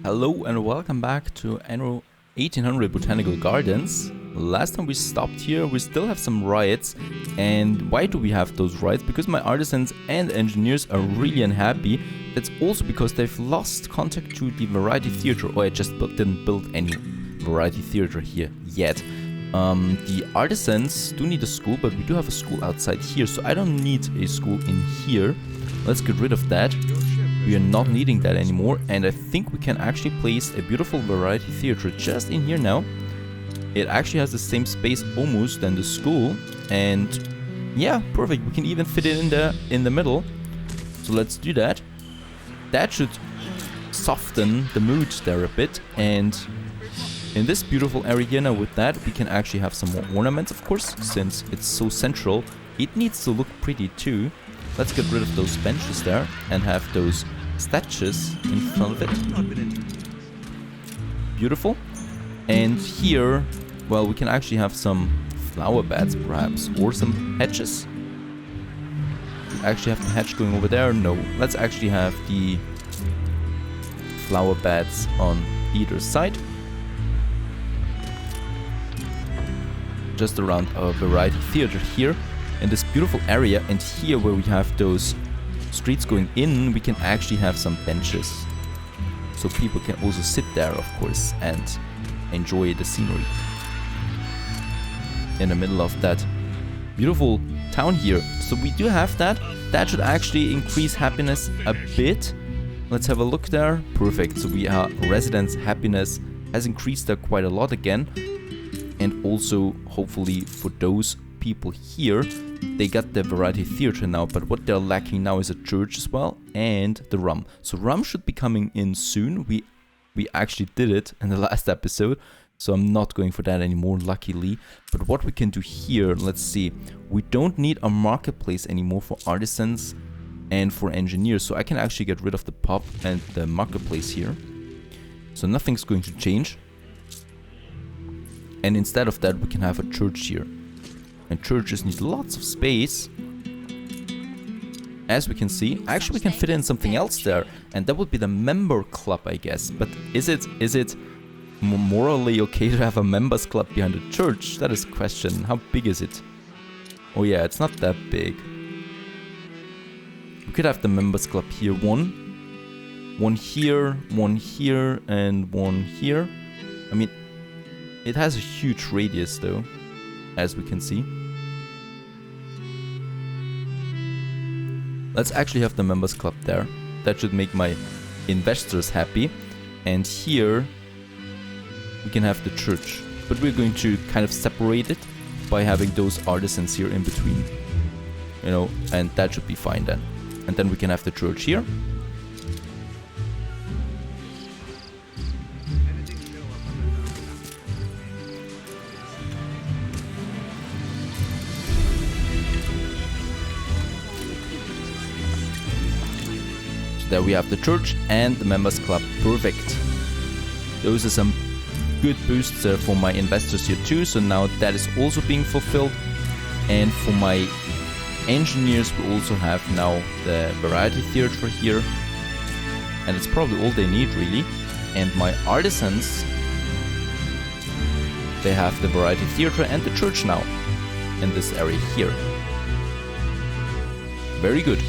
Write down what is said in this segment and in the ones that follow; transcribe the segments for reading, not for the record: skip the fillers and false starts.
Hello and welcome back to Anno 1800 Botanical Gardens. Last time we stopped here, we still have some riots. And why do we have those riots? Because my artisans and engineers are really unhappy. That's also because they've lost contact to the variety theater. Or I just didn't build any variety theater here yet. The artisans do need a school, but we do have a school outside here, so I don't need a school in here. Let's get rid of that. We are not needing that anymore, and I think we can actually place a beautiful variety theater just in here now. It actually has the same space almost than the school, and yeah, perfect. We can even fit it in the middle. So let's do that. That should soften the mood there a bit, and in this beautiful area here now with that, we can actually have some more ornaments, of course, since it's so central. It needs to look pretty too. Let's get rid of those benches there and have those statues in front of it. Beautiful. And here, well, we can actually have some flower beds perhaps, or some hedges. We actually have the hedge going over there. No, let's actually have the flower beds on either side. Just around our variety theater here. In this beautiful area, and here where we have those streets going in, we can actually have some benches. So people can also sit there, of course, and enjoy the scenery. In the middle of that beautiful town here. So we do have that. That should actually increase happiness a bit. Let's have a look there. Perfect. So we are residents' happiness has increased there quite a lot again. And also, hopefully, for those people here, they got the variety theater now, but what they're lacking now is a church as well, and the rum. So rum should be coming in soon. We actually did it in the last episode, so I'm not going for that anymore, luckily. But what we can do here, let's see. We don't need a marketplace anymore for artisans and for engineers, so I can actually get rid of the pub and the marketplace here. So nothing's going to change. And instead of that, we can have a church here. And churches need lots of space. As we can see, actually we can fit in something else there, and that would be the member club, I guess. But is it morally okay to have a members club behind a church? That is the question. How big is it? Oh yeah, it's not that big. We could have the members club here. One here, and one here. I mean, it has a huge radius though, as we can see. Let's actually have the members club there. That should make my investors happy. And here we can have the church. But we're going to kind of separate it by having those artisans here in between. You know, and that should be fine then. And then we can have the church here. There we have the church and the members club. Perfect. Those are some good boosts for my investors here too. So now that is also being fulfilled. And for my engineers, we also have now the variety theater here. And it's probably all they need really. And my artisans, they have the variety theater and the church now in this area here. Very good.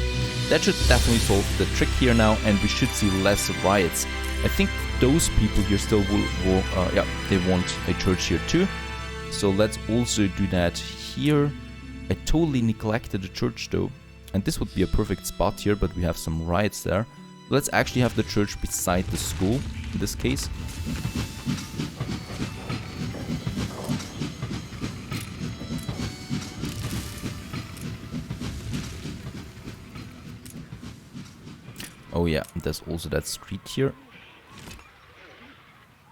That should definitely solve the trick here now, and we should see less riots. I think those people here still will yeah, they want a church here too. So let's also do that here. I totally neglected the church though, and this would be a perfect spot here, but we have some riots there. Let's actually have the church beside the school in this case. Oh yeah, there's also that street here.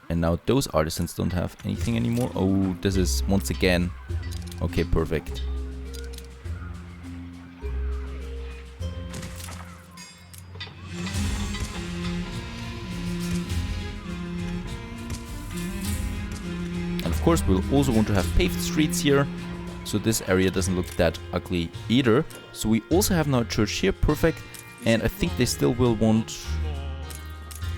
And now those artisans don't have anything anymore. Oh, this is once again. Okay, perfect. And of course, we'll also want to have paved streets here. So this area doesn't look that ugly either. So we also have now a church here, perfect. And I think they still will want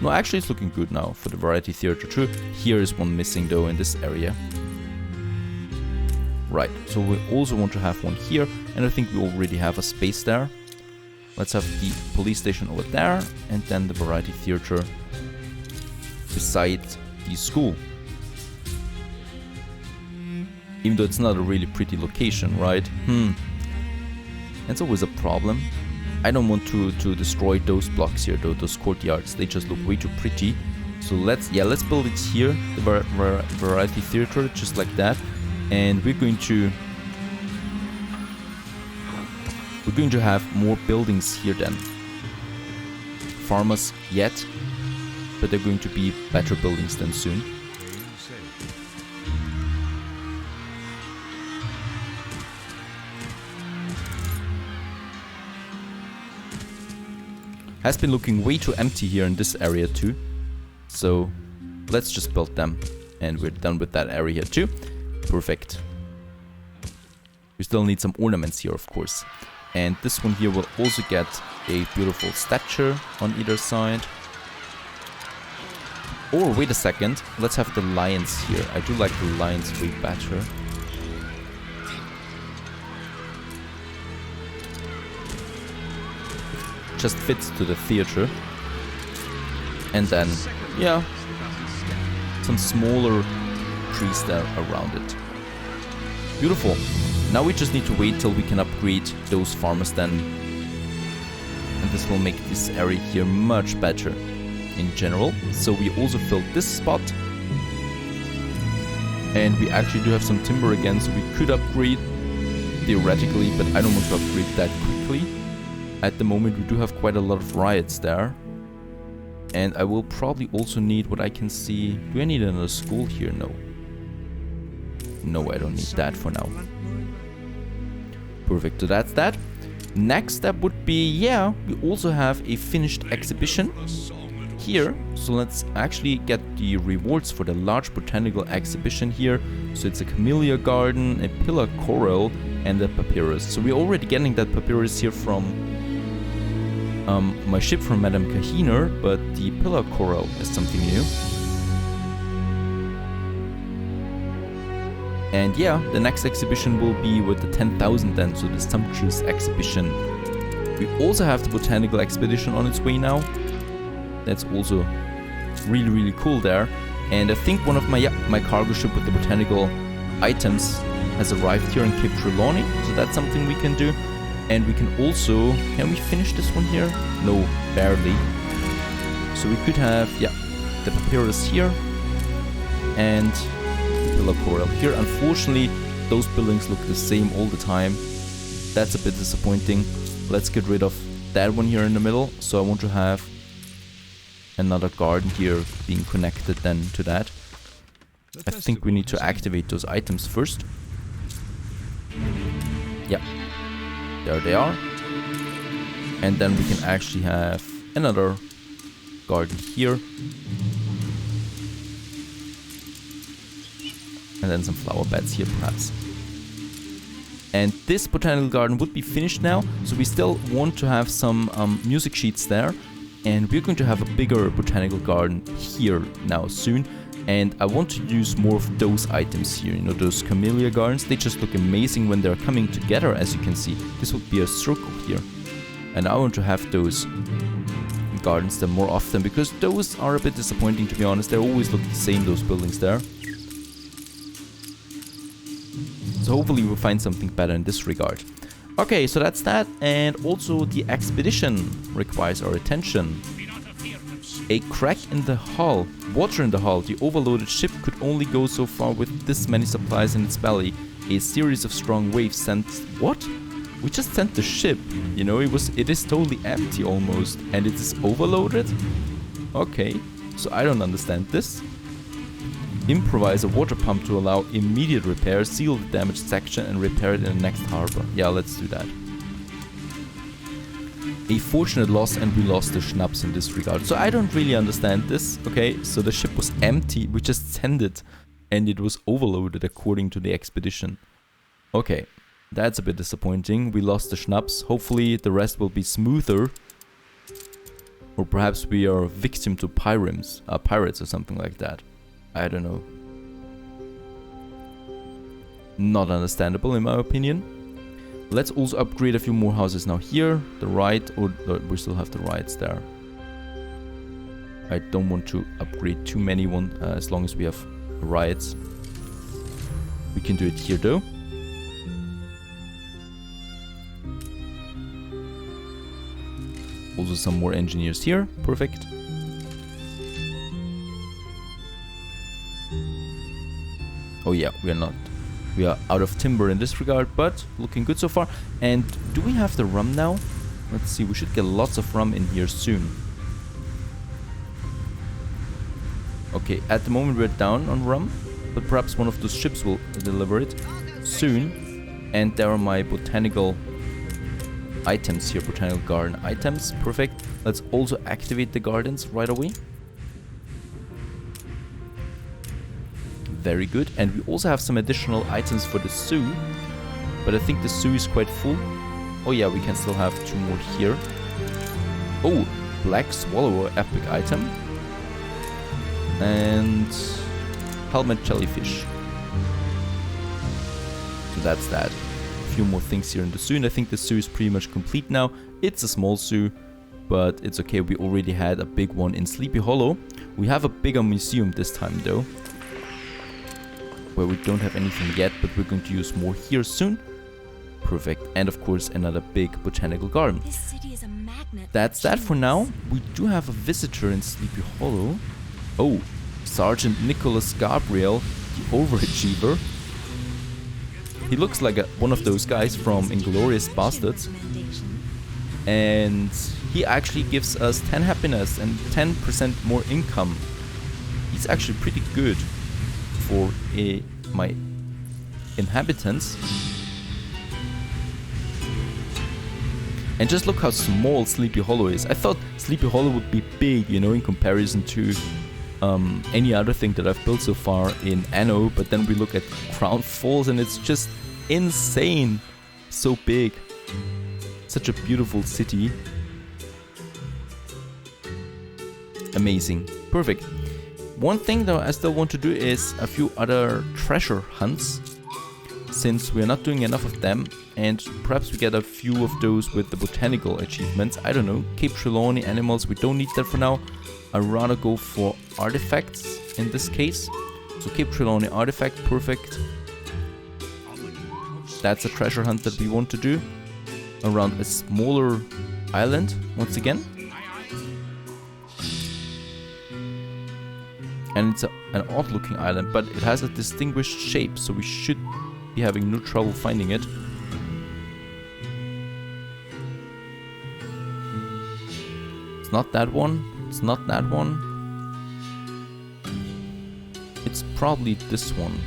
No, actually it's looking good now for the variety theater too. Here is one missing though in this area. Right, so we also want to have one here, and I think we already have a space there. Let's have the police station over there, and then the variety theater beside the school. Even though it's not a really pretty location, right? That's always a problem. I don't want to destroy those blocks here though, those courtyards. They just look way too pretty. So let's build it here, the variety theater, just like that. And we're going to have more buildings here then. Farmers yet, but they're going to be better buildings then soon. Has been looking way too empty here in this area too. So let's just build them, and we're done with that area here too. Perfect. We still need some ornaments here, of course. And this one here will also get a beautiful statue on either side. Or wait a second, let's have the lions here. I do like the lions way better. Just fits to the theater. And then, yeah, some smaller trees there around it. Beautiful. Now we just need to wait till we can upgrade those farmers then. And this will make this area here much better in general. So we also filled this spot. And we actually do have some timber again, so we could upgrade theoretically, but I don't want to upgrade that quickly. At the moment we do have quite a lot of riots there. And I will probably also need what I can see. Do I need another school here? No. No, I don't need that for now. Perfect, so that's that. Next step would be, yeah, we also have a finished exhibition here. So let's actually get the rewards for the large botanical exhibition here. So it's a camellia garden, a pillar coral, and a papyrus. So we're already getting that papyrus here from my ship from Madame Kahiner, but the pillar coral is something new. And yeah, the next exhibition will be with the 10,000 then, so the sumptuous exhibition. We also have the botanical expedition on its way now. That's also really, really cool there. And I think one of my cargo ship with the botanical items has arrived here in Cape Trelawney, so that's something we can do. And we can also, can we finish this one here? No, barely. So we could have, yeah, the papyrus here and pillar coral here. Unfortunately, those buildings look the same all the time. That's a bit disappointing. Let's get rid of that one here in the middle. So I want to have another garden here being connected then to that. I think we need to activate those items first. Yeah, there they are. And then we can actually have another garden here. And then some flower beds here perhaps. And this botanical garden would be finished now. So we still want to have some music sheets there. And we're going to have a bigger botanical garden here now soon. And I want to use more of those items here. You know, those camellia gardens. They just look amazing when they're coming together, as you can see. This would be a circle here. And I want to have those gardens there more often, because those are a bit disappointing, to be honest. They always look the same, those buildings there. So hopefully we'll find something better in this regard. Okay, so that's that. And also the expedition requires our attention. A crack in the hull. Water in the hull. The overloaded ship could only go so far with this many supplies in its belly. A series of strong waves sent... What? We just sent the ship. You know, it is totally empty almost. And it is overloaded? Okay, so I don't understand this. Improvise a water pump to allow immediate repair, seal the damaged section and repair it in the next harbor. Yeah, let's do that. A fortunate loss, and we lost the schnapps in this regard. So I don't really understand this. Okay, so the ship was empty, we just sent it and it was overloaded according to the expedition. Okay, that's a bit disappointing. We lost the schnapps. Hopefully the rest will be smoother. Or perhaps we are victim to pirates or something like that. I don't know. Not understandable in my opinion. Let's also upgrade a few more houses now here. The right, or we still have the rights there. I don't want to upgrade too many as long as we have riots. We can do it here though. Also some more engineers here. Perfect. Oh yeah, we are out of timber in this regard, but looking good so far. And do we have the rum now? Let's see, we should get lots of rum in here soon. Okay, at the moment we're down on rum, but perhaps one of those ships will deliver it soon. And there are my botanical items here, botanical garden items. Perfect. Let's also activate the gardens right away. Very good. And we also have some additional items for the zoo, but I think the zoo is quite full. Oh yeah, we can still have 2 more here. Oh, black swallower epic item. And helmet jellyfish. So that's that. A few more things here in the zoo, and I think the zoo is pretty much complete now. It's a small zoo, but it's okay. We already had a big one in Sleepy Hollow. We have a bigger museum this time though, where we don't have anything yet, but we're going to use more here soon. Perfect. And of course another big botanical garden. This city is a magnet. That's that for now. We do have a visitor in Sleepy Hollow. Oh, Sergeant Nicholas Gabriel, the overachiever. He looks like one of those guys from Inglourious Bastards. And he actually gives us 10 happiness and 10% more income. He's actually pretty good for my inhabitants. And just look how small Sleepy Hollow is. I thought Sleepy Hollow would be big, you know, in comparison to any other thing that I've built so far in Anno, but then we look at Crown Falls and it's just insane. So big. Such a beautiful city. Amazing. Perfect. One thing though I still want to do is a few other treasure hunts, since we're not doing enough of them, and perhaps we get a few of those with the botanical achievements. I don't know. Cape Trelawney animals, we don't need that for now. I'd rather go for artifacts in this case. So Cape Trelawney artifact, perfect. That's a treasure hunt that we want to do around a smaller island once again. And it's an odd looking island, but it has a distinguished shape, so we should be having no trouble finding it. It's not that one. It's not that one. It's probably this one.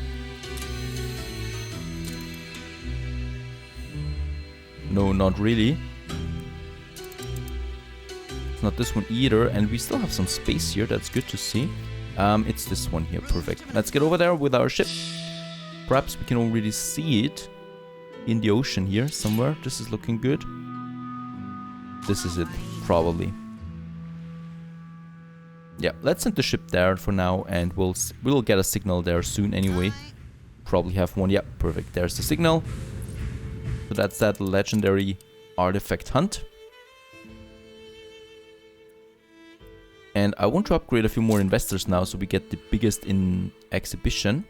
No, not really. It's not this one either, and we still have some space here. That's good to see. It's this one here. Perfect. Let's get over there with our ship. Perhaps we can already see it in the ocean here somewhere. This is looking good. This is it, probably. Yeah, let's send the ship there for now, and we'll get a signal there soon anyway. Probably have one. Yeah, perfect. There's the signal. So that's that legendary artifact hunt. And I want to upgrade a few more investors now, so we get the biggest in Exhibition.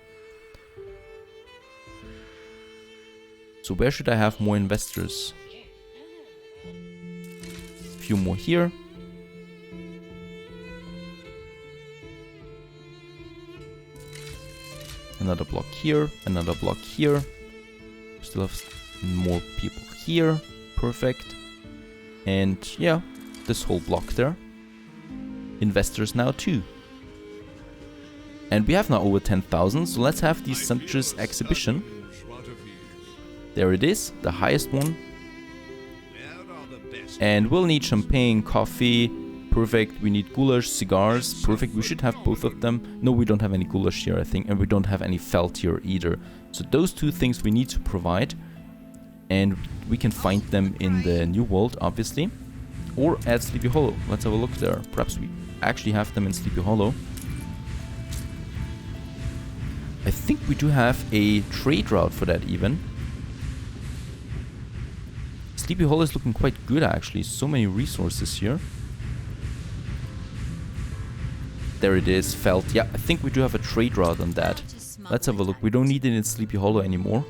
So where should I have more investors? A few more here. Another block here, another block here. Still have more people here. Perfect. And yeah, this whole block there. Investors now too. And we have now over 10,000, so let's have the sumptuous exhibition. There it is, the highest one. And we'll need champagne, coffee. Perfect. We need goulash, cigars. Perfect. We should have both of them. No, we don't have any goulash here, I think. And we don't have any felt here either. So those two things we need to provide. And we can find them in the New World, obviously. Or at Sleepy Hollow. Let's have a look there. Perhaps we actually have them in Sleepy Hollow. I think we do have a trade route for that even. Sleepy Hollow is looking quite good actually. So many resources here. There it is, felt. Yeah, I think we do have a trade route on that. Let's have a look. We don't need it in Sleepy Hollow anymore.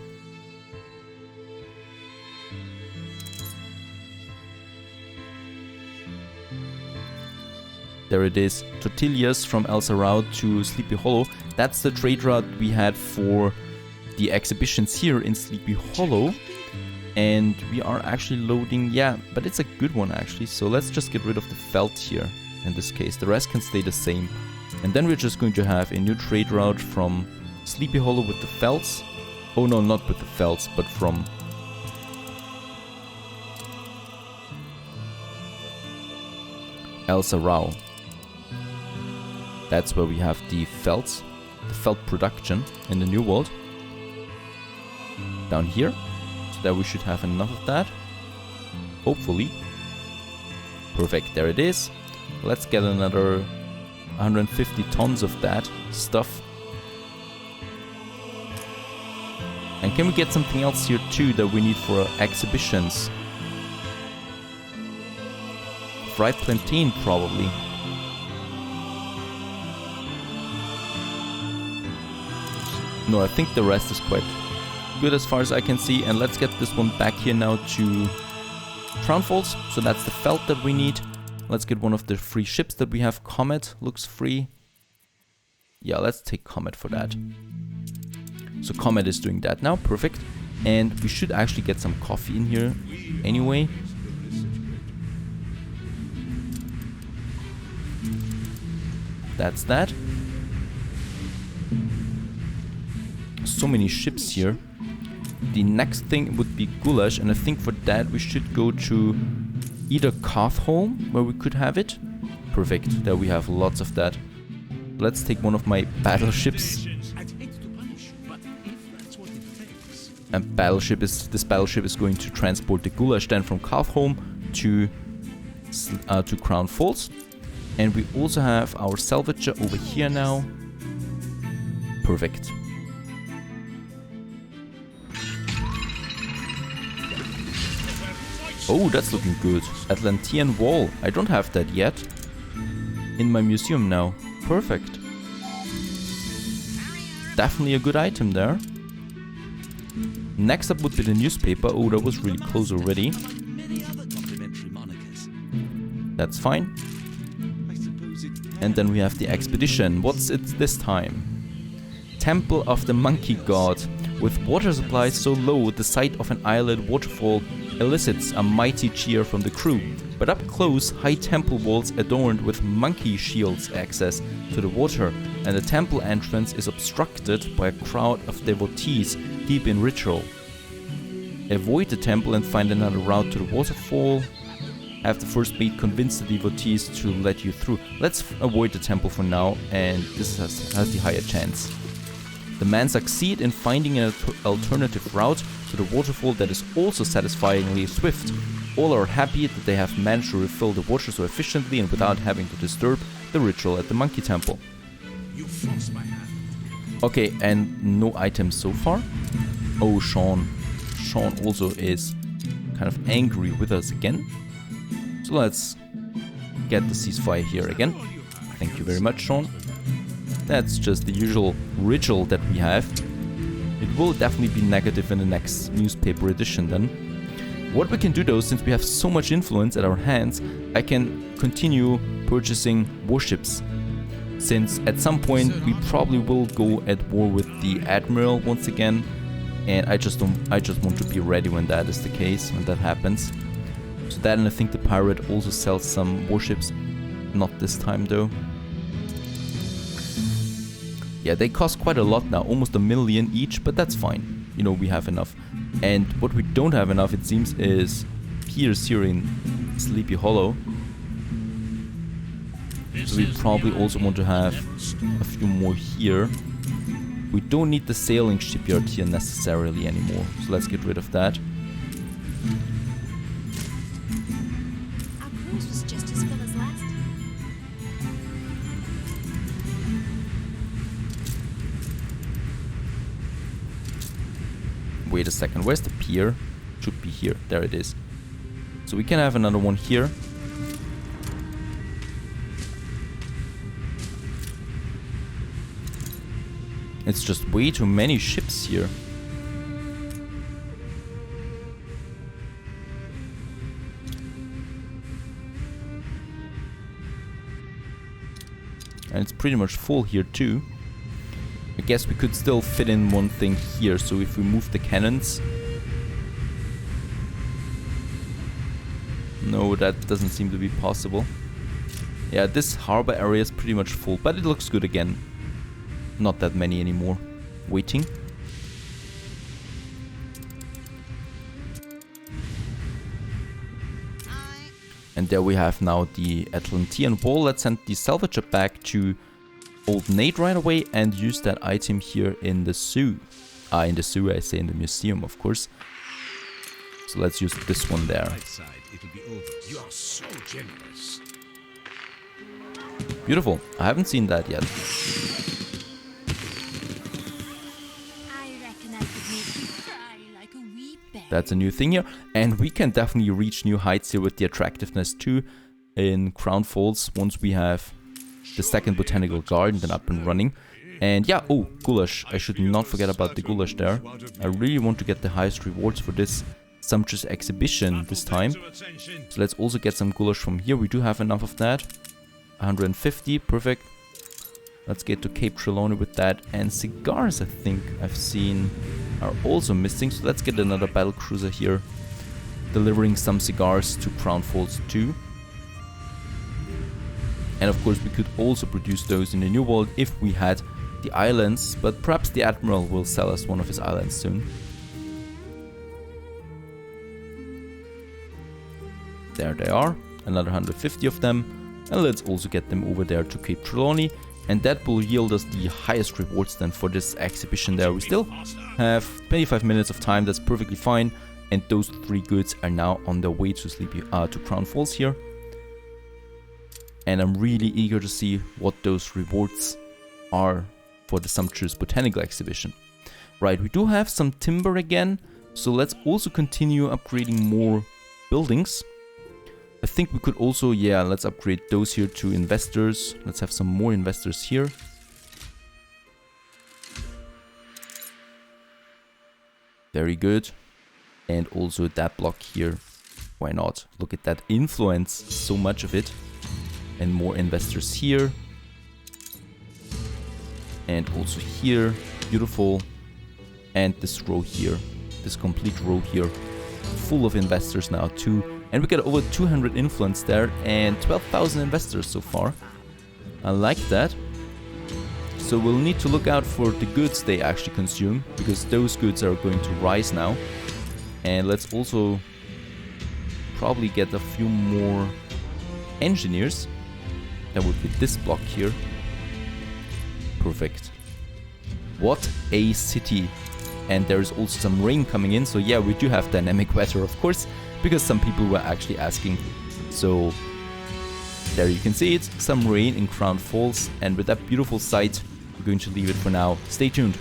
There it is. Tortillas from El Sarao to Sleepy Hollow. That's the trade route we had for the exhibitions here in Sleepy Hollow. And we are actually loading, yeah, but it's a good one actually. So let's just get rid of the felt here in this case. The rest can stay the same. And then we're just going to have a new trade route from Sleepy Hollow with the felts. Oh no, not with the felts, but from El Sarao. That's where we have the felts, the felt production in the New World. Down here. So that we should have enough of that. Hopefully. Perfect, there it is. Let's get another 150 tons of that stuff. And can we get something else here too that we need for exhibitions? Fried plantain probably. No, I think the rest is quite good as far as I can see. And let's get this one back here now to Crown Falls. So that's the felt that we need. Let's get one of the free ships that we have. Comet looks free. Yeah, let's take Comet for that. So Comet is doing that now. Perfect. And we should actually get some coffee in here anyway. That's that. So many ships here. The next thing would be goulash, and I think for that we should go to either Carthholm, where we could have it. Perfect, there we have lots of that. Let's take one of my battleships. And this battleship is going to transport the goulash then from Carthholm to Crown Falls. And we also have our salvager over here now. Perfect. Oh, that's looking good. Atlantean Wall. I don't have that yet. In my museum now. Perfect. Definitely a good item there. Next up would be the newspaper. Oh, that was really close already. That's fine. And then we have the expedition. What's it this time? Temple of the Monkey God. With water supplies so low, the sight of an island waterfall elicits a mighty cheer from the crew. But up close, high temple walls adorned with monkey shields access to the water, and the temple entrance is obstructed by a crowd of devotees deep in ritual. Avoid the temple and find another route to the waterfall. Have the first mate convince the devotees to let you through. Let's avoid the temple for now, and this has the higher chance. The men succeed in finding an alternative route to the waterfall that is also satisfyingly swift. All are happy that they have managed to refill the water so efficiently and without having to disturb the ritual at the monkey temple. Okay, and no items so far. Oh, Sean. Sean also is kind of angry with us again. So let's get the ceasefire here again. Thank you very much, Sean. That's just the usual ritual that we have. It will definitely be negative in the next newspaper edition then. What we can do though, since we have so much influence at our hands, I can continue purchasing warships. Since at some point we probably will go at war with the Admiral once again. And I just want to be ready when that is the case, when that happens. So that, and I think the pirate also sells some warships. Not this time though. Yeah, they cost quite a lot now, almost 1 million each, but that's fine. You know, we have enough. And what we don't have enough, it seems, is piers here in Sleepy Hollow. So we probably also want to have a few more here. We don't need the sailing shipyard here necessarily anymore, so let's get rid of that. Wait a second, where's the pier? Should be here, there it is. So we can have another one here. It's just way too many ships here. And it's pretty much full here too. I guess we could still fit in one thing here. So if we move the cannons... No, that doesn't seem to be possible. Yeah, this harbor area is pretty much full, but it looks good again. Not that many anymore. Waiting. And there we have now the Atlantean wall. Let's send the salvager back to Old Nate right away and use that item here in the zoo. In the zoo, I say, in the museum, of course. So let's use this one there. You are so generous. Beautiful. I haven't seen that yet. That's a new thing here. And we can definitely reach new heights here with the attractiveness too in Crown Falls once we have the second botanical garden then up and running. And yeah, oh, goulash. I should not forget about the goulash there. I really want to get the highest rewards for this sumptuous exhibition this time. So let's also get some goulash from here. We do have enough of that. 150, perfect. Let's get to Cape Trelawney with that. And cigars, I think I've seen, are also missing. So let's get another battle cruiser here, delivering some cigars to Crown Falls 2. And of course we could also produce those in the New World if we had the islands, but perhaps the Admiral will sell us one of his islands soon. There they are, another 150 of them, and let's also get them over there to Cape Trelawney, and that will yield us the highest rewards then for this exhibition there. We still have 25 minutes of time, that's perfectly fine, and those 3 goods are now on their way to Crown Falls here. And I'm really eager to see what those rewards are for the sumptuous botanical exhibition. Right, we do have some timber again, so let's also continue upgrading more buildings. I think we could also, yeah, let's upgrade those here to investors. Let's have some more investors here. Very good. And also that block here. Why not? Look at that influence, so much of it. And more investors here. And also here. Beautiful. And this row here. This complete row here. Full of investors now too. And we got over 200 influence there and 12,000 investors so far. I like that. So we'll need to look out for the goods they actually consume, because those goods are going to rise now. And let's also probably get a few more engineers. That would be this block here. Perfect. What a city. And there's also some rain coming in, so yeah, we do have dynamic weather, of course, because some people were actually asking. So there you can see it, some rain in Crown Falls, and with that beautiful sight, we're going to leave it for now. Stay tuned.